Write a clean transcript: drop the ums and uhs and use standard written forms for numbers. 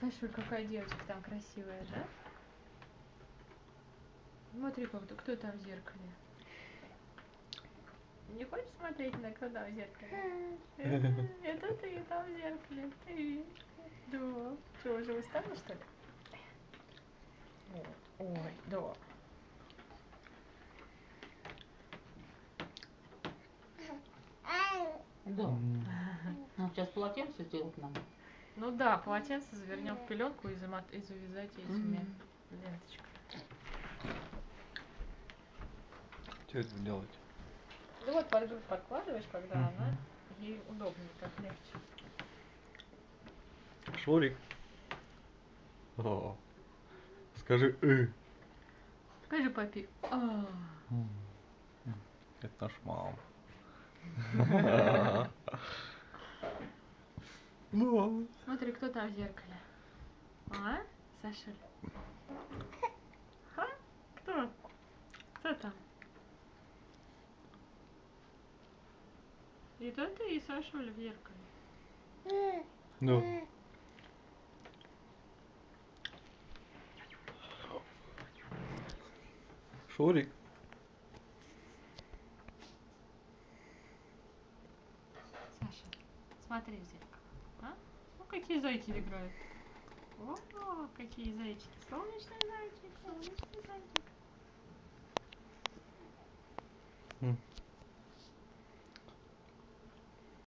Саша, какая девочка там красивая, да? Смотри, кто там в зеркале. Не хочешь смотреть на кто там в зеркале? Это ты там в зеркале. Ты. Да. Что, уже устала, что ли? Ой, да. Да. Ну, сейчас полотенце сделать нам. Ну да, полотенце завернем в пеленку и завязать этими ленточками. Что это делать? Ну вот под грудь подкладываешь, когда она, ей удобнее, так легче. Шурик. О. Скажи Скажи папе. Это наша мама. Смотри, кто там в зеркале. А? Саша? А? Кто? Кто там? Это ты и Сашуля в зеркале. Ну. Шурик. Саша, смотри в зеркало. А? Ну какие зайки играют. О, какие зайчики. Солнечный зайчик, солнечный зайчик.